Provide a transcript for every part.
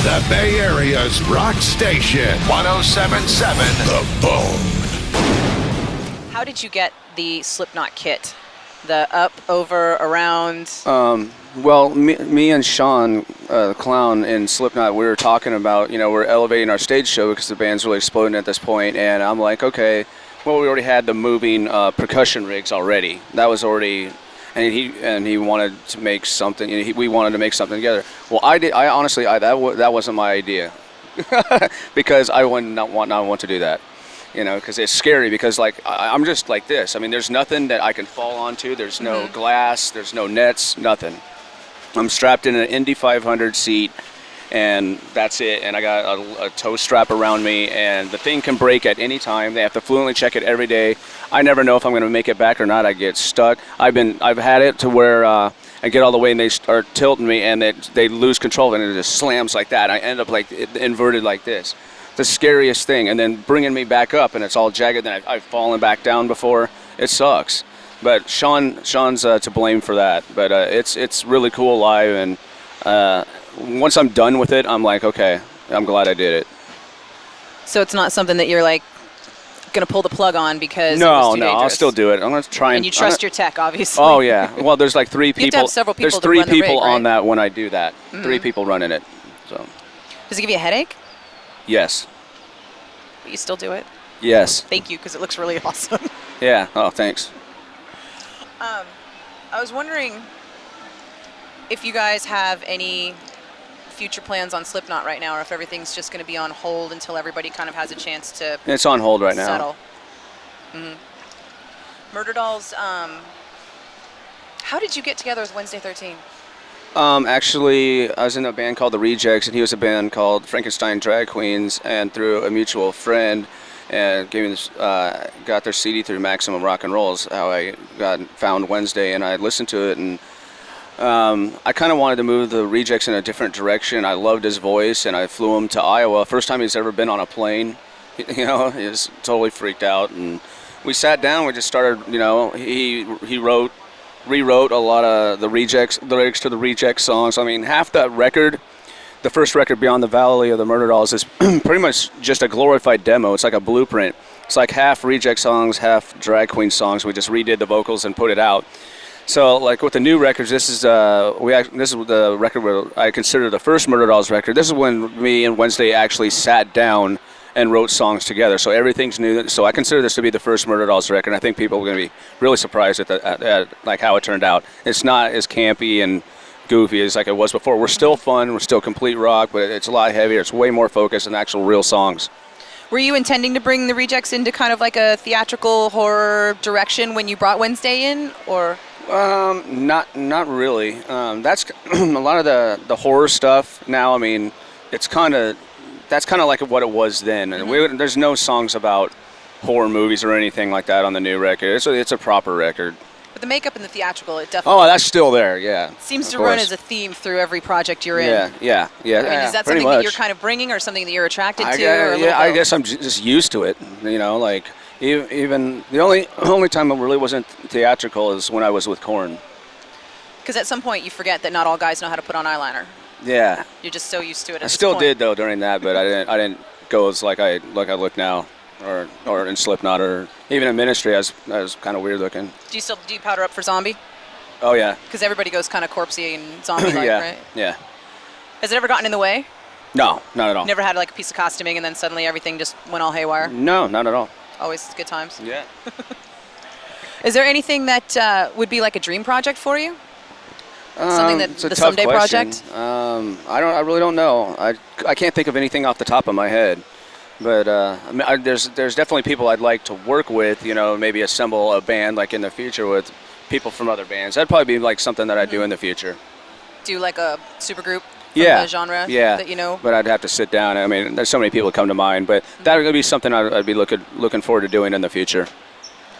The Bay Area's rock station, 107.7 The Bone. How did you get the Slipknot kit? The up, over, around? Well, me and Sean, the clown in Slipknot, we were talking about, we're elevating our stage show because the band's really exploding at this point, and I'm like, okay, well, we already had the moving percussion rigs already. That was already, and he wanted to make something. We wanted to make something together. Well, I honestly, that wasn't my idea, because I would not want to do that. Because it's scary, because I'm just like this. I mean, there's nothing that I can fall onto. There's no glass, there's no nets, nothing. I'm strapped in an Indy 500 seat, and that's it. And I got a tow strap around me, and the thing can break at any time. They have to fluently check it every day. I never know if I'm going to make it back or not. I get stuck. I've had it to where I get all the way and they start tilting me, and they lose control, and it just slams like that. I end up inverted like this. The scariest thing, and then bringing me back up, and it's all jagged, and I've fallen back down before. It sucks, but Sean's to blame for that. But it's really cool live, and once I'm done with it, I'm like, okay, I'm glad I did it. So it's not something that you're gonna pull the plug on because no, it was too dangerous. I'll still do it. I'm gonna try and you trust your tech, obviously. Oh yeah. Well, there's 3 people. You have to have several people there's 3 run the people rig, right? on that when I do that. 3 people running it. So. Does it give you a headache? Yes. But you still do it? Yes. Thank you, because it looks really awesome. Yeah. Oh, thanks. I was wondering if you guys have any future plans on Slipknot right now, or if everything's just going to be on hold until everybody kind of has a chance to It's on hold right now. settle. Murder Dolls, how did you get together with Wednesday 13? Actually, I was in a band called The Rejects, and he was a band called Frankenstein Drag Queens, and through a mutual friend, and got their CD through Maximum Rock and Roll is how I found Wednesday, and I listened to it, and I kind of wanted to move The Rejects in a different direction. I loved his voice, and I flew him to Iowa. First time he's ever been on a plane. He was totally freaked out, and we sat down. We just started. He rewrote a lot of the lyrics to the Rejects songs. I mean, half that record, the first record, Beyond the Valley of the Murder Dolls, is pretty much just a glorified demo. It's like a blueprint. It's like half Reject songs, half Drag Queen songs. We just redid the vocals and put it out. So, with the new records, this is the record where I consider the first Murder Dolls record. This is when me and Wednesday actually sat down and wrote songs together. So everything's new. So I consider this to be the first Murder Dolls record. I think people are going to be really surprised at how it turned out. It's not as campy and goofy as it was before. We're still fun. We're still complete rock, but it's a lot heavier. It's way more focused on actual real songs. Were you intending to bring the Rejects into kind of like a theatrical horror direction when you brought Wednesday in, or? Not really. That's a lot of the horror stuff now. I mean, that's kind of like what it was then. And there's no songs about horror movies or anything like that on the new record. It's a proper record. But the makeup and the theatrical, it definitely... Oh, that's still there, yeah. Seems to run as a theme through every project you're in. Yeah. I mean, is that something that you're kind of bringing, or something that you're attracted to? I guess I'm just used to it. Even the only time it really wasn't theatrical is when I was with Korn. Because at some point you forget that not all guys know how to put on eyeliner. Yeah. You're just so used to it. I still did though during that, but I didn't go as like I look now, or in Slipknot, or even in Ministry. I was kind of weird looking. Do you powder up for Zombie? Oh yeah. Because everybody goes kind of corpsey and zombie-like, yeah. right? Yeah. Has it ever gotten in the way? No, not at all. Never had a piece of costuming and then suddenly everything just went all haywire? No, not at all. Always good times. Yeah. Is there anything that would be like a dream project for you? Something that it's a the tough Someday question. project? I really don't know. I can't think of anything off the top of my head. But there's definitely people I'd like to work with. Maybe assemble a band in the future with people from other bands. That'd probably be something that I'd do in the future. Do a supergroup from the genre that you know? But I'd have to sit down. I mean, there's so many people that come to mind. But that would be something I'd be looking forward to doing in the future.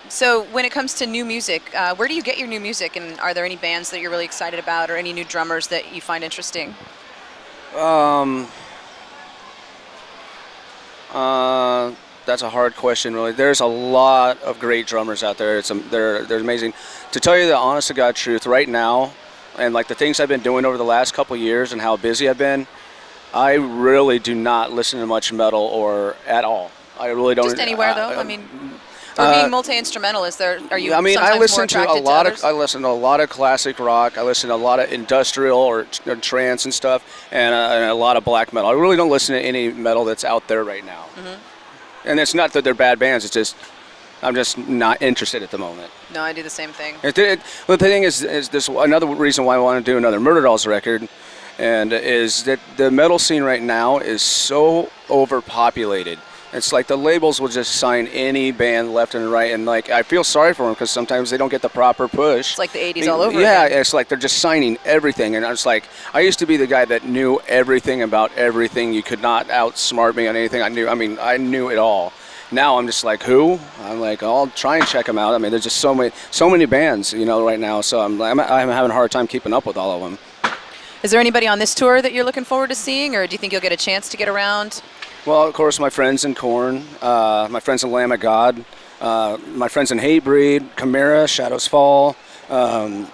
So when it comes to new music, where do you get your new music? And are there any bands that you're really excited about, or any new drummers that you find interesting? That's a hard question, really. There's a lot of great drummers out there. They're amazing. To tell you the honest to God truth, right now, and the things I've been doing over the last couple of years and how busy I've been, I really do not listen to much metal or at all. I really don't. Just anywhere though. I mean, for being multi-instrumental, are you? I mean, I sometimes listen more to a attracted lot others? of. I listen to a lot of classic rock. I listen to a lot of industrial or trance and stuff, and a lot of black metal. I really don't listen to any metal that's out there right now. Mm-hmm. And it's not that they're bad bands. It's just I'm just not interested at the moment. No, I do the same thing. Well, the thing is this another reason why I want to do another Murder Dolls record, and is that the metal scene right now is so overpopulated. It's like the labels will just sign any band left and right, and like I feel sorry for them because sometimes they don't get the proper push. It's like the 80s all over Yeah, again. it's like they're just signing everything, and I was like, I used to be the guy that knew everything about everything. You could not outsmart me on anything. I knew it all. Now I'm just like, who? I'm like, I'll try and check them out. I mean, there's just so many bands, right now. So I'm having a hard time keeping up with all of them. Is there anybody on this tour that you're looking forward to seeing, or do you think you'll get a chance to get around? Well, of course, my friends in Korn, my friends in Lamb of God, my friends in Hatebreed, Chimera, Shadows Fall. Did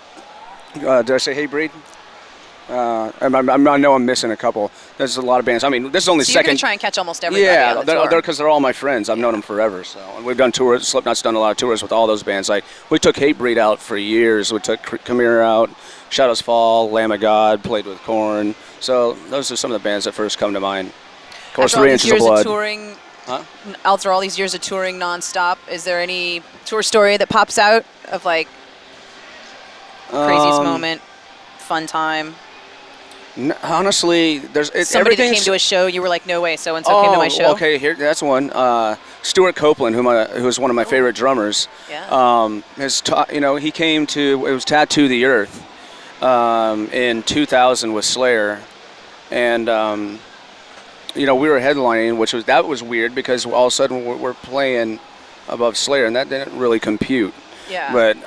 I say Hatebreed? I know I'm missing a couple. There's a lot of bands. I mean, this is only So you're second. going to try and catch almost everybody Yeah, on the tour. because they're all my friends. I've known them forever. So and we've done tours. Slipknot's done a lot of tours with all those bands. Like we took Hatebreed out for years. We took Chimera out, Shadows Fall, Lamb of God. Played with Korn. So those are some of the bands that first come to mind. Of course, After all 3 these Inches of years Blood. touring, Huh? after all these years of touring nonstop, is there any tour story that pops out of like craziest moment, fun time? Honestly, Somebody that came to a show, you were like, no way, so-and-so came to my show? Okay, that's one. Stuart Copeland, who's one of my favorite drummers. Yeah. He came to, it was Pt2 The Earth in 2000 with Slayer. And, we were headlining, that was weird because all of a sudden we're playing above Slayer, and that didn't really compute. Yeah. But,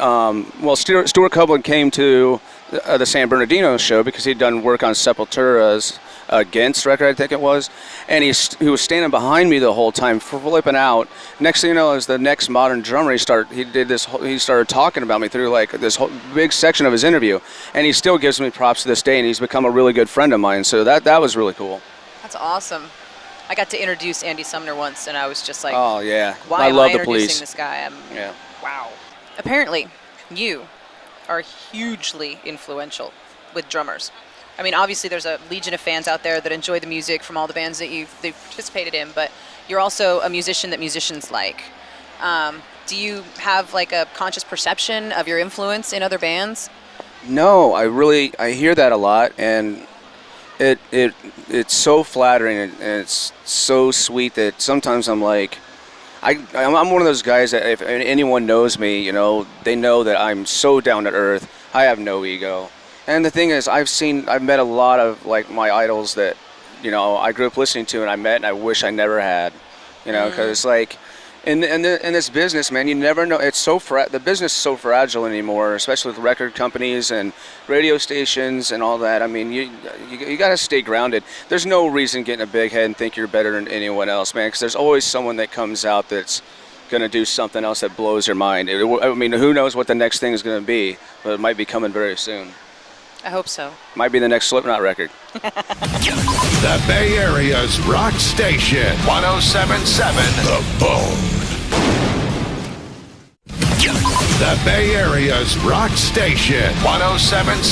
Stuart Copeland came to the San Bernardino show because he'd done work on Sepultura's Against record, I think it was, and he was standing behind me the whole time, flipping out. Next thing you know, as the next modern drummer, he started talking about me through like this whole big section of his interview, and he still gives me props to this day, and he's become a really good friend of mine. So that was really cool. That's awesome. I got to introduce Andy Sumner once, and I was just like, oh yeah, why I am love I the introducing Police. this guy? Yeah. Wow. Apparently, you are hugely influential with drummers. I mean, obviously there's a legion of fans out there that enjoy the music from all the bands that they've participated in, but you're also a musician that musicians like. Do you have like a conscious perception of your influence in other bands? No, I hear that a lot, and it's so flattering and it's so sweet that sometimes I'm like, I'm one of those guys that if anyone knows me, they know that I'm so down to earth. I have no ego. And the thing is, I've met a lot of like my idols that, I grew up listening to and I met and I wish I never had, because like in this business, man, you never know. It's the business is so fragile anymore, especially with record companies and radio stations and all that. I mean, you got to stay grounded. There's no reason getting a big head and think you're better than anyone else, man, because there's always someone that comes out that's going to do something else that blows your mind. I mean, who knows what the next thing is going to be, but it might be coming very soon. I hope so. Might be the next Slipknot record. The Bay Area's rock station, 1077 The Bone. The Bay Area's rock station, 1077